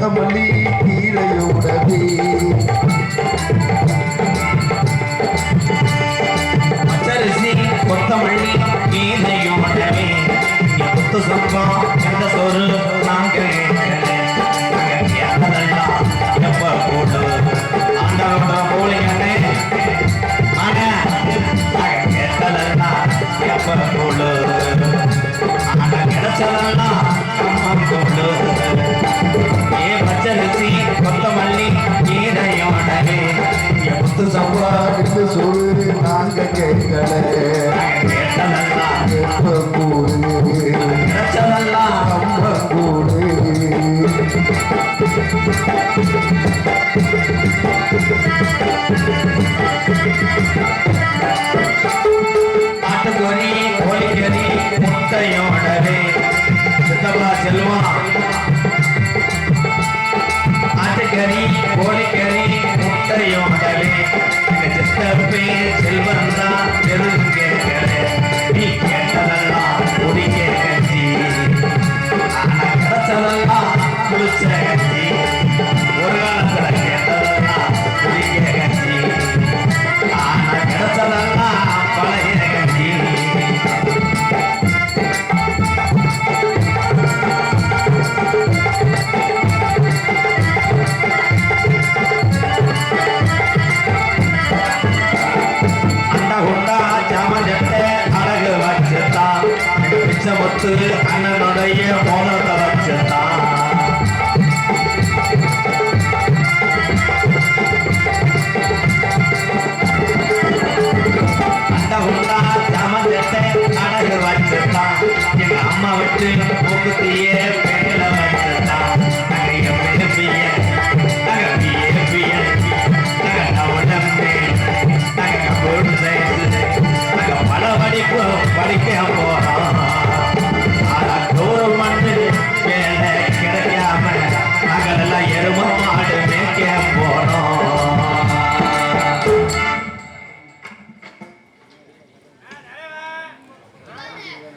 கொத்தமல்லி கீரையோடவே பச்சரிசி கொத்தமல்லி கீரையோடவே குத்து சொந்தம் எந்த சோறு நாங்கள் எப்ப போட்டு ஆண்டவரோட போலிங்கண்ணே எப்ப போடு கிடைச்சதெல்லாம் போடு ஏ பச்சரிசி கொத்தமல்லி கீரையோடவே குத்து சம்பா இந்த சோறு நாங்க கேட்கல எப்ப கூடு கிடைச்சதெல்லாம் நம்ம கூடு ஆட்டுக்கறி கோழிக்கறி முட்டையோடவே சித்தப்பா செல்வம் ஆட்டுக்கறி கோழிக்கறி முட்டையோடவே சித்தப்பே செல்வம் தான் எதுவும் கேட்கல நீ கேட்டதெல்லாம் குடிக்க கட்சி கிடைச்சதெல்லாம் குடிச்ச கட்சி ஒரு காலத்துல கேட்டதெல்லாம் குடிக்க கட்சி ஆனா கிடைச்சதெல்லாம் பழைய கட்சி அண்டா உண்டா ஜாமஜத்தை அழகு வச்சுத்தான் பிச்சமுத்து அண்ணனுடைய மோனத்தை வச்சுத்தான் உண்டா ஜாமஜத்தை அழகு வச்சுத்தான் எங்க அம்மா விட்டு மூக்குத்திய பேர வச்சுத்தான் பல படிப்பு படிக்க போறோம் நூறு மண்ணு வேலை கிடைக்காம நாங்களெல்லாம் எரும மாடு மேய்க்க போறோம்.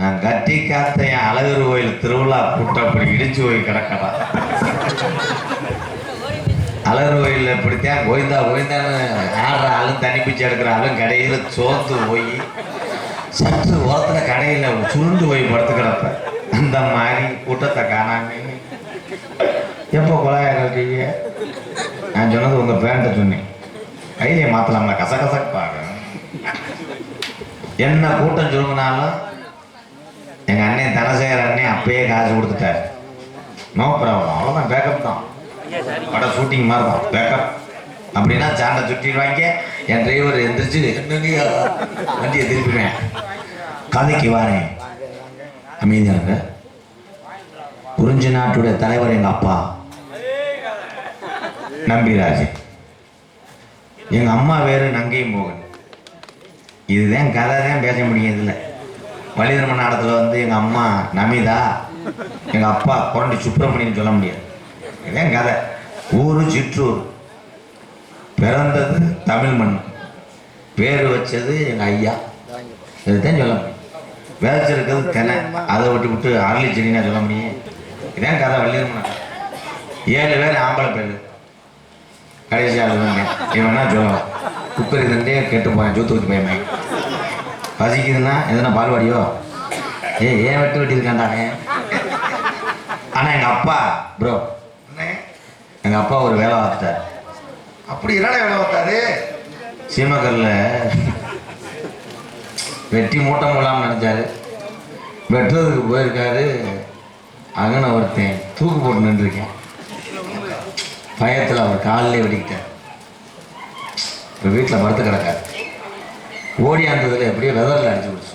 நான் கட்டி காத்த என் அழகர் கோயில் திருவிழா கூட்டம் அப்படி இடிச்சு போய் கிடக்கடா. அழகர் கோயில் இப்படித்தான் கோவிந்தா கோவிந்தான்னு ஆடுற ஆளும் தண்ணி பிச்சு எடுக்கிற ஆளும் கடையில் சோர்ந்து போய் சற்று ஓரத்தில் கடையில் சுருண்டு போய் படுத்து கிடப்ப. அந்த மாதிரி கூட்டத்தை காணாம எப்போ குழாய கட்டிங்க நான் சொன்னது உங்கள் பேண்ட்டை சொன்னேன் கையிலே மாற்றலாம்ல கசகசப்பாக என்ன கூட்டம் சொல்லுங்கனாலும் எங்கள் அண்ணன் தனசேகர் அண்ணன் அப்பயே காசு கொடுத்துட்டாரு. நோ ப்ராப்ளம், அவ்வளோதான், பேக்கப் தான். படம் ஷூட்டிங் மாதிரி தான் பேக்கப். அப்படின்னா சாண்டை சுட்டிடுவாங்க. என் டிரைவர் எந்திரிச்சு வண்டியை திருப்பிடுவேன். கதைக்கு வாரேன் அமைதியாக. குறிஞ்சி நாட்டுடைய தலைவர் எங்கள் அப்பா நம்பிராஜ், எங்கள் அம்மா வேறு நங்கை மோகன். இதுதான் கதை தான் பேச முடியும். இதில் வலிதர்ம நாடகத்தில் வந்து எங்கள் அம்மா நமிதா, எங்கள் அப்பா கொரண்டி சுப்பிரமணியன் சொல்ல முடியாது. இதுதான் கதை. ஊர் சிற்றூர், பிறந்தது தமிழ் மண், பேர் வச்சது எங்கள் ஐயா. இதுதான் சொல்ல முடியும். விதைச்சிருக்கிறது தெனை, அதை விட்டு விட்டு அரளி செடினா சொல்ல முடியும். இதான் கதை. வள்ளிதர்ம நாடகம் 7 பேர் ஆம்பளை பேர். கடைசி ஆள் தான் இவன் என்ன சொல்லலாம். குக்கர் இதுண்டே கெட்டு போயேன், ஜூத்து ஊற்றி போயமே. பசிக்குதுன்னா எதுனா பால்வாடியோ ஏன் வெட்டியிருக்காண்டாங்க. ஆனால் எங்கள் அப்பா ப்ரோ, எங்கள் அப்பா ஒரு வேலை பார்த்துட்டார். அப்படி என்னடா வேலை பார்த்தாரு? சீமக்கரில் வெட்டி மூட்டை மூலாமல் நினச்சாரு. வெட்டுறதுக்கு போயிருக்காரு. அங்கன ஒருத்தன் தூக்கு போட்டு நின்றுருக்கேன். பயத்தில் அவர் காலிலே வெடிக்கிட்டார். இப்போ வீட்டில் படுத்து கிடக்காரு. ஓடியாந்ததில் எப்படியோ வெதரில் அடிச்சு விடுச்சு.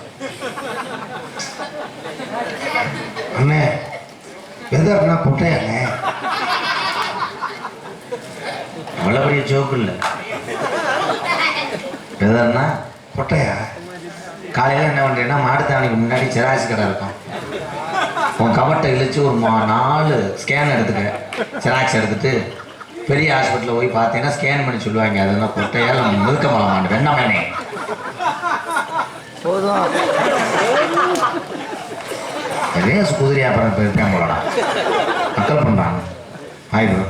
அண்ணே வெதர்னா குட்டையாண்ணே, அவ்வளோ பெரிய ஜோக்கு இல்லை. வெதர்னா கொட்டையா? காலையில் என்ன பண்ணுறேன்னா மாட்டுத்தாவணிக்கு முன்னாடி செராசி கடை இருக்கும். உன் கவட்டை இழிச்சு ஒரு 4 ஸ்கேன் எடுத்துக்க. செராக்ஸ் எடுத்துட்டு பெரிய ஹாஸ்பிட்டலில் போய் பார்த்தீங்கன்னா ஸ்கேன் பண்ணி சொல்லுவாங்க. அதெல்லாம் கொட்டையால் முழுக்க மலமாண்டு வெண்ணமேனே போதும். ரேஸ் குதிரை அப்புறம் போயிருக்கேன் போலடா. மக்கள் பண்ணுறாங்க. Hi bro.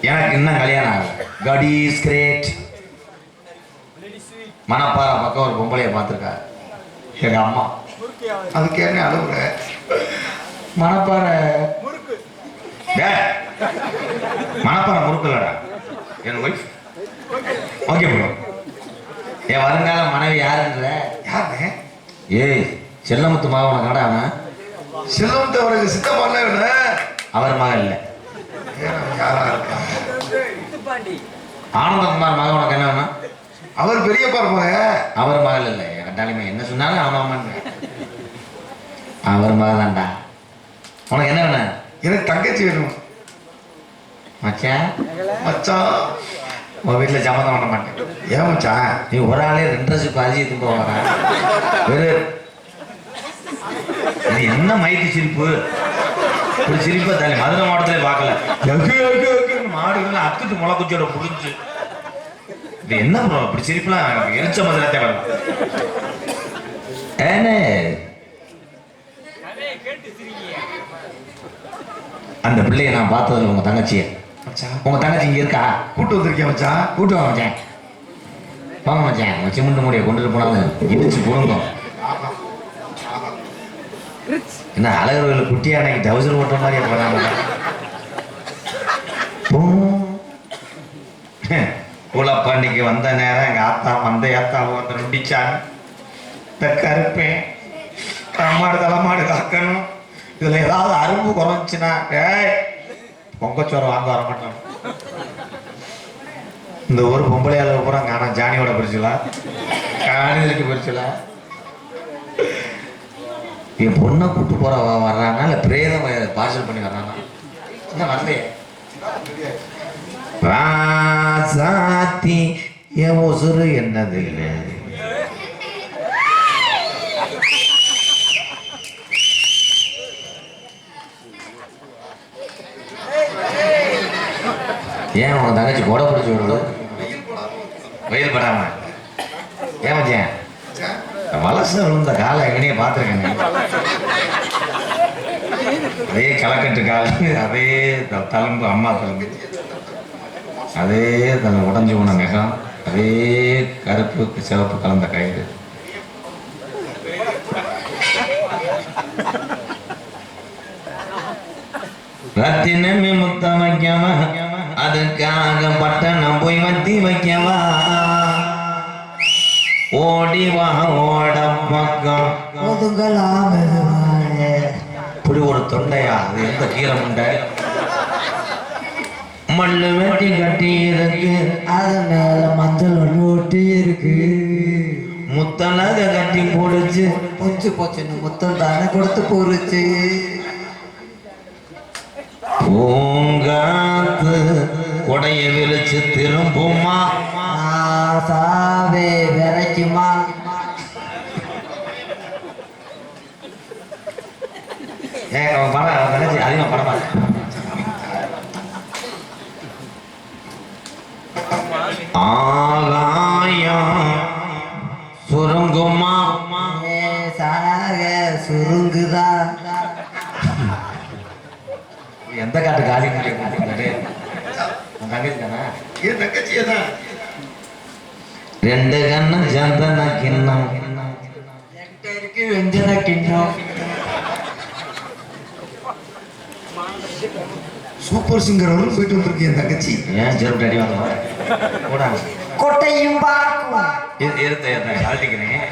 எனக்கு இன்னும் கல்யாணம் ஆகல. God is great. மணப்பாறை பக்கம் ஒரு பொம்பளைய பார்த்துருக்காரு எங்க அம்மா. அதுக்கு என்ன அழுகுற? மணப்பாறை மணப்பாறை முறுக்கலடா என் ஒய்ஃப். Okay bro. என் வருங்கால மனைவி யாருன்ற? யாருங்க? ஏய் செல்லமுத்து மகன் உனக்கு கடை. அவன் செல்லமுத்து அவருக்கு சித்தப்பால அவர் மகன் இல்லை. யாரா இருக்காங்க? ஆனந்தகுமார் மகன் உனக்கு என்ன வேணும்? அவர் பெரியப்பா இருப்பாங்க. அவர் மகள் இல்லை. கண்டாலுமே என்ன சொன்னாலும் அவன் அவர் மகள் தான்டா. உனக்கு என்ன வேணும்? எனக்கு தங்கச்சி வேணும். மச்சான் மச்சான் உன் வீட்டில் சம்மந்தம் பண்ண மாட்டேன். ஏன் மச்சான்? நீ ஒரு ஆளே 2 ரூபாய்க்கு அரிசி எடுத்துட்டு போவாங்க. இது என்ன மயிற்று சிரிப்பு? இப்படி சிரிப்பா தாலி மதுரை மாவட்டத்திலே பார்க்கல. மாடுகள் அத்துட்டு முளைக்குச்சியோட புடிச்சு இது என்ன ப்ரோ இப்படி சிரிப்புலாம்? எரிச்ச மதுரை தேவை. ஏன்னு அந்த பிள்ளைய நான் பார்த்ததில்ல. உங்க தங்கச்சிய உங்க தங்கச்சி இங்க இருக்கா? கூட்டு வந்திருக்கேன் மச்சான். கூட்டு வாங்க மச்சான். வாங்க மச்சான். உங்க சிமெண்ட் மூடியை கொண்டுட்டு போனாலும் இடிச்சு புழுங்கும். என்ன அழகர்கள் குட்டியா அன்னைக்கு டவுசர் ஓட்டுற மாதிரியே போறாங்க. கூலப்பாண்டிக்கு வந்த நேரம் எங்க ஆத்தா வந்த ஏத்தாவும் வந்து நொண்டிச்சாங்க. இந்த கருப்பேன் மாடு தலைமாடு காக்கணும். இதுல ஏதாவது அரும்பு குறைஞ்சுன்னா பொங்கச்சோறு வாங்க வர மாட்டோம். இந்த ஒரு பொம்பளையால பூரா காண ஜானியோட பிரிச்சுலாம் காணிதலுக்கு பிரிச்சுலாம். என் பொண்ணை கூட்டு போற வர்றாங்க இல்லை பிரேதம் பார்சல் பண்ணி வர்றாங்க. என்ன வரலையே? ராசாத்தி என் உசுறு என்னது இல்லை. ஏன் உங்க தங்கச்சி கொடை பிடிச்சி விடுது? வெயில் படாம ஏன் மச்சான்? வலசு விழுந்த காலை எங்கனையே பார்த்துருக்கேன். அதே களக்கட்டு கால், அதே தழும்பு, அம்மா தழும்பு, அதே உடஞ்சி போன நகம், அதே கருப்பு சிவப்பு கலந்த கயிறு. ரத்தினமே முத்த வைக்கவா, அதுக்காக பட்டணம் போய் வத்தி வைக்கவா, ஓடி வா ஓட பக்கம் இப்படி ஒரு தொண்டையா? அது எந்த கீரை முண்டை? மண்ணு வெட்டி கட்டி இருக்கு, அது மேல மஞ்சள் ஒட்டி இருக்கு, முத்தலாக கட்டி போடுச்சு, பொச்சு போச்சுன்னு முத்தம் தானே கொடுத்து போருச்சு. பூங்காத்து கொடைய விரிச்சு திரும்புமா, சாவே விரைக்குமா. அதிகமா படமா ஆகாயம் சுருங்குமா, சாக சுருங்குதா. எந்த காட்டு காலி தங்கச்சி தானே? என் தங்கச்சியே தான். 2 கண்ணு சந்தன கிண்ணம், வெஞ்சன கிண்ணம். சூப்பர் சிங்கர் அவரும் போயிட்டு வந்திருக்கு என் தங்கச்சி. ஏன் செருப்பு அடி வாங்க கூட கொட்டையும் கழட்டிக்கிறேன்.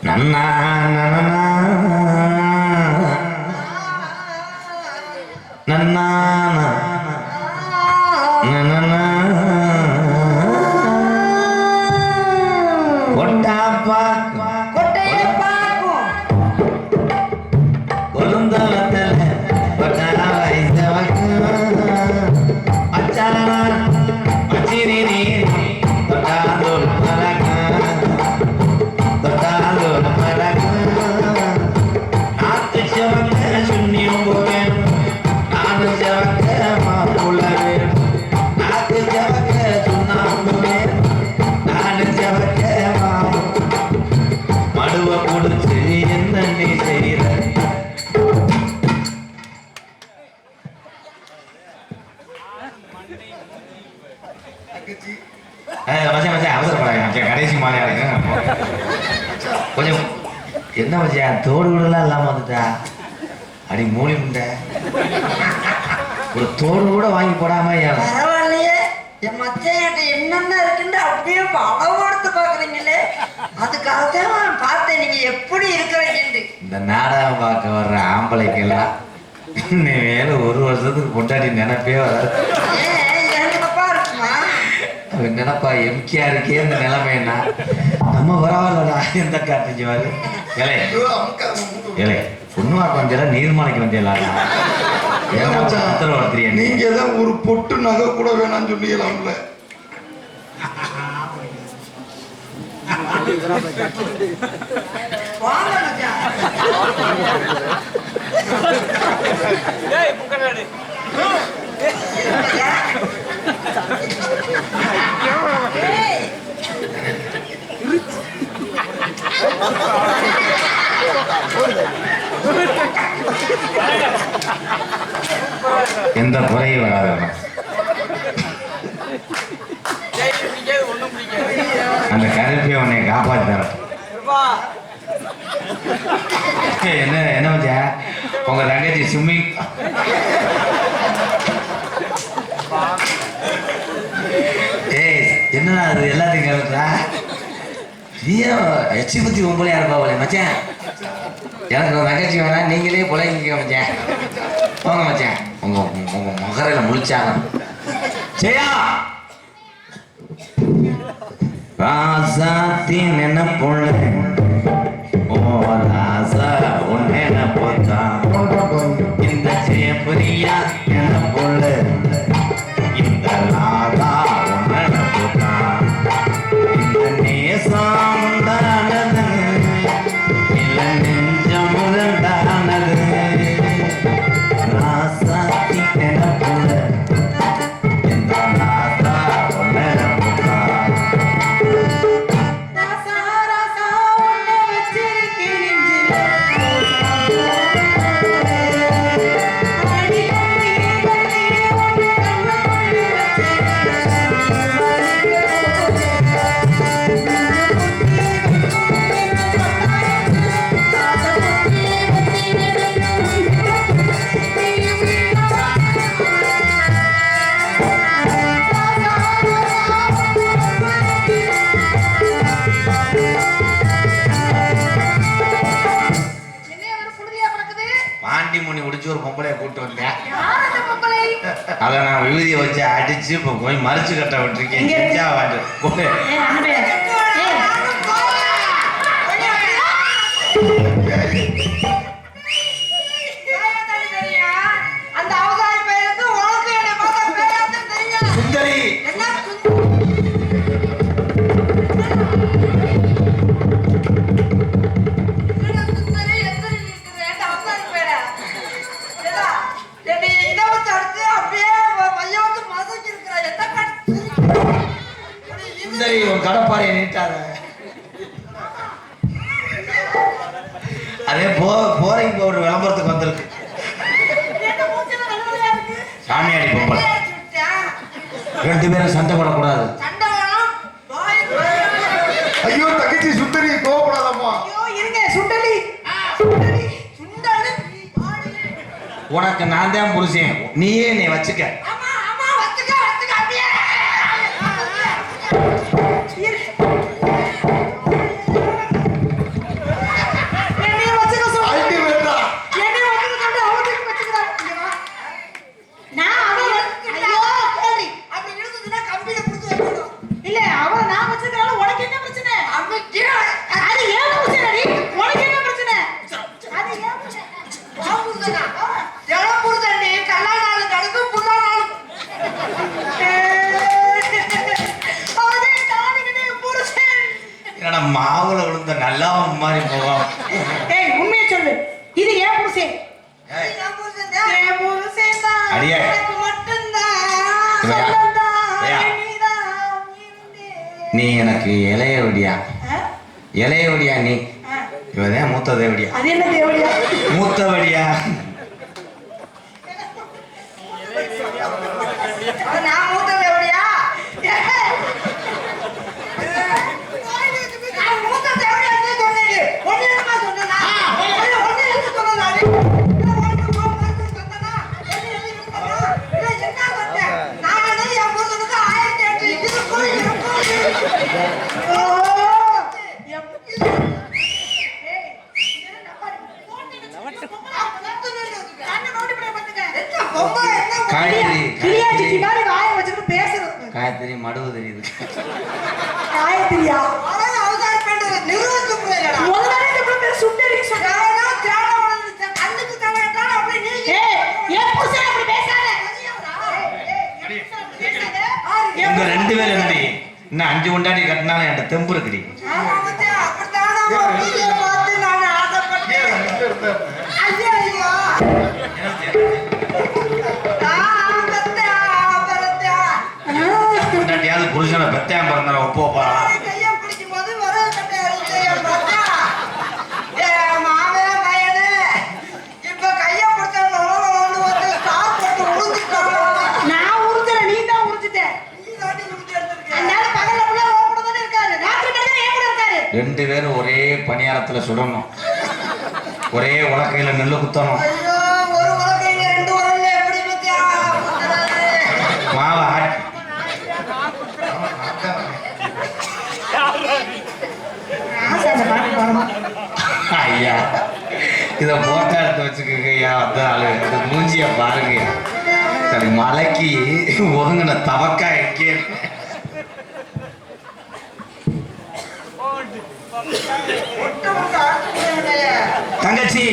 நன்னா நன்னா நன்னா நன்னா கொட்டா பாக்கு கொட்டையும் பாக்கும் கொழுந்தவத்தல கொட்டா வைத்த அச்சான அச்சிரி தொட்டாந்தோல் மரக தொட்டாந்தோல் மரக மச்சான் மச்சான் அவசரப்படாங்க மச்சான் கடைசி மாலையா இருக்கு கொஞ்சம் என்ன மச்சான் தோடு கூடலாம் இல்லாம வந்துட்டா அடி மூலி முண்டை ஒரு தோடு கூட வாங்கி போடாம பரவாயில்லையே என் மச்சன் என்னென்ன இருக்குன்னு அப்படியே படம் எடுத்து பாக்குறீங்களே அதுக்காகத்தான் பார்த்தேன் நீங்க எப்படி இருக்கிறீங்க. இந்த நாடகம் பார்க்க வர்ற ஆம்பளைக்கெல்லாம் நீ வேலை ஒரு வருஷத்துக்கு கொண்டாடி நினைப்பே வராது. என்னப்பா இருக்குமா நினைப்பா எம்கியா இருக்கே இந்த நிலைமைன்னா நம்ம பரவாயில்லடா எந்த காட்டுச்சு வாரு இலை இலை பொண்ணுவா கொஞ்சம் நீர்மலைக்கு வந்தேலாம் நீங்க தான் ஒரு பொட்டு நகை கூட வேணாம்னு சொல்லிடலாம்ல. வாங்க மச்சான். ஏய். எந்த குறையும் வராது. அந்த கருப்பை உன்னை காப்பாற்ற என்ன என்ன வச்சா உங்க தங்கச்சி சும்மி ஏய் என்னடா அது எல்லாத்தையும் கேட்டா நீயோ எச்சி பத்தி உங்களையா இருப்பா போல மச்சான் எனக்கு ஒரு தங்கச்சி வேணா நீங்களே புலைங்க மச்சான் போங்க மச்சான் உங்க உங்க முகரையில முழிச்சாங்க செய்யா ராசாத்தி நினைப்புள்ள ஓ ராசா உன் நினைப்பா இந்த சேப்பரியா நினைப்புள்ள இந்த ராதா உன் நினைப்பா இந்த நேசம் தானது இல்ல நெஞ்சம் தானது ராசாத்தி நினைப்புள்ள இந்த ராதா உன் நினைப்பா ஒரு பொம்பளைய கூட்டு வந்தேன் அதை நான் விபூதியை வச்சு அடிச்சு இப்போ போய் மறைச்சு கட்ட விட்டுருக்கேன் சுந்தரி சுந்தரி ஒரு கடப்பாறையை நீட்டாத அதே போரிங் பவுடர் விளம்பரத்துக்கு வந்திருக்கு சாமியாடி பொம்பளை ரெண்டு பேரும் சண்டை போடக்கூடாது. ஐயோ தங்கச்சி சுந்தரி கோவப்படாதம்மா. உனக்கு நான் தான் புருஷன் நீயே நீ வச்சுக்க. மாவுல விழுந்த நல்லா மாதிரி போவோம். உண்மையை சொல்லு இது ஏன் புருஷன்? அடியே நீ எனக்கு இளைய வடியா இளைய வடியா நீ இவதான் மூத்த தேவடியா. அது என்ன தேவடியா? மூத்த வடியா நான் மூத்த தேவடியா? காயத்ரி கிளியாச்சி மாதிரி வாயை வச்சுட்டு பேசுறது. காயத்ரி மடுவு தெரியுது. காயத்ரியா? அதான் அவதாரம் பண்றது நிறுவனத்து புரியலடா. முதல்ல இந்த புள்ள பேர் சுந்தரி சொன்னா. நான் தேட வந்தது கண்ணுக்கு தவறட்டா அப்படி நீ ஏய் ஏன் புருஷன் அப்படி பேசாத. இவங்க 2 பேரும் என்னடி இன்னும் 5 கொண்டாடி கட்டினாலும் என்கிட்ட தெம்பு இருக்குடி. ஆமா மச்சான் அப்படிதானா வீடியோ பார்த்து நான் ஆசைப்பட்டேன். ஐயோ ஐயோ கொண்டாட்டியாவது புருஷனை பெத்தாயம் பிறந்தார ஒப்போ போறா. கையை பிடிக்கும் போது வர கட்டை பார்த்தா மாவே பையனு இப்ப கையை பிடிச்சா வந்து ஸ்டார் போட்டு உழுந்துட்டாங்க. நான் உறுத்துற நீ தான் உறுத்துட்ட. நீ தாண்டி உழுந்து எடுத்துருக்க. அதனால பகல்ல புள்ள ஓ கூட தானே இருக்காரு. ராத்திரி மட்டும் ஏன் கூட இருக்காரு. 2 பேரும் ஒரே பணியாரத்துல சுடணும். ஒரே உலக்கையில நெல்லு குத்தணும். ஐயோ ஒரு உலகையில 2 உலகையில எப்படி பத்தியா மாவை ஆட்டி ஐயா இத போட்டோ எடுத்து வச்சுக்கோங்க ஐயா. அந்த ஆளு இந்த மூஞ்சிய பாருங்க. சரி மலைக்கு ஒதுங்கின தவக்கா எங்கே தங்கச்சி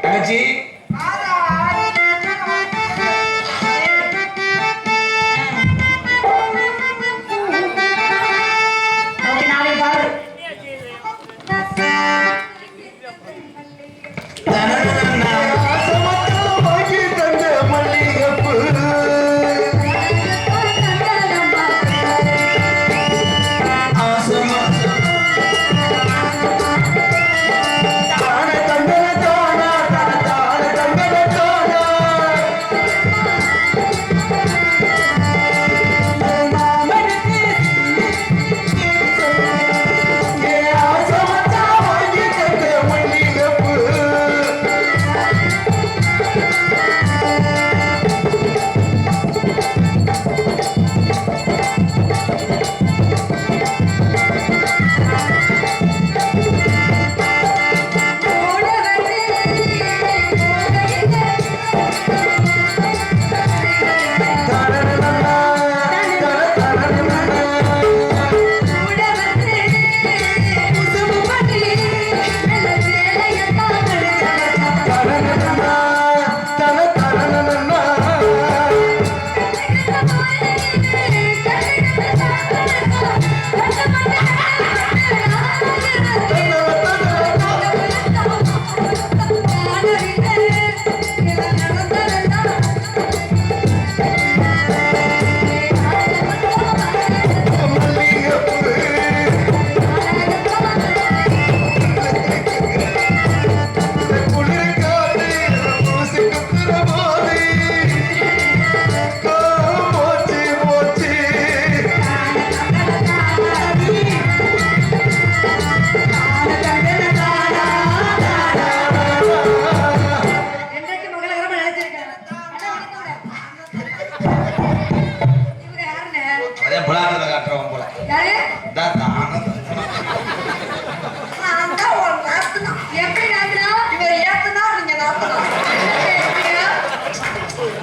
தங்கச்சி ஓகே நாளை பாரு.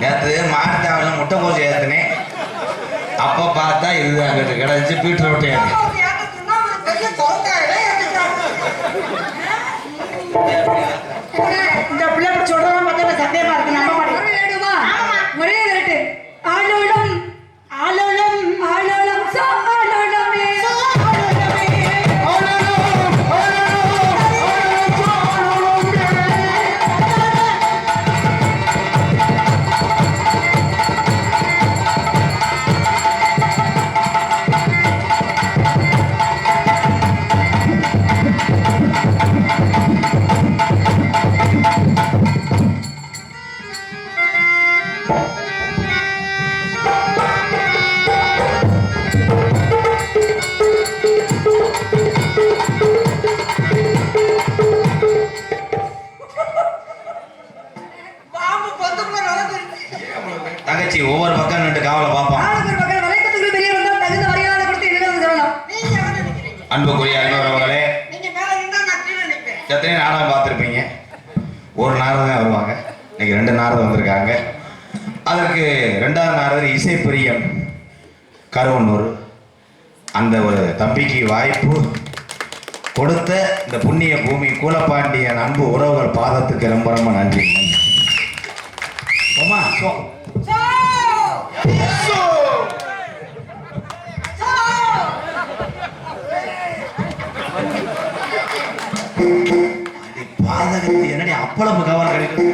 நேற்று மாட்டாவில் முட்டை கோசி ஏற்றினேன். அப்போ பார்த்தா இது அங்கிட்டு கிடச்சி பீட்டர் விட்டு இந்த பிள்ளை இப்படி சொல்றதெல்லாம் பார்த்தா சந்தேகமா இருக்கு. நம்ப மாட்டேங்குது. ஒரே விரட்டு ஆளோளம் ஆளோளம் ஆளோளம் சாளோளமே தங்கச்சி ஒவ்வொரு பக்கம் நின்று காவலை பார்ப்பான். அன்புக்குரிய அன்பவர்களே, எத்தனை நாடகம் பார்த்துருப்பீங்க. ஒரு நாடகம் தான் வருவாங்க. இன்னைக்கு 2 நாரதர் வந்திருக்காங்க. அதற்கு 2வது நாரதர் இசைப்பிரியன் கருவன்னூர். அந்த ஒரு தம்பிக்கு வாய்ப்பு கொடுத்த இந்த புண்ணிய பூமி கூலப்பாண்டியன் அன்பு உறவுகள் பாதத்துக்கு ரொம்ப ரொம்ப நன்றி. போமா சோ பாதகத்தை என்னடி அப்பளம் கவனம் கிடைக்கும்.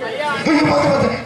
ஐயோ, பார்த்து பார்த்து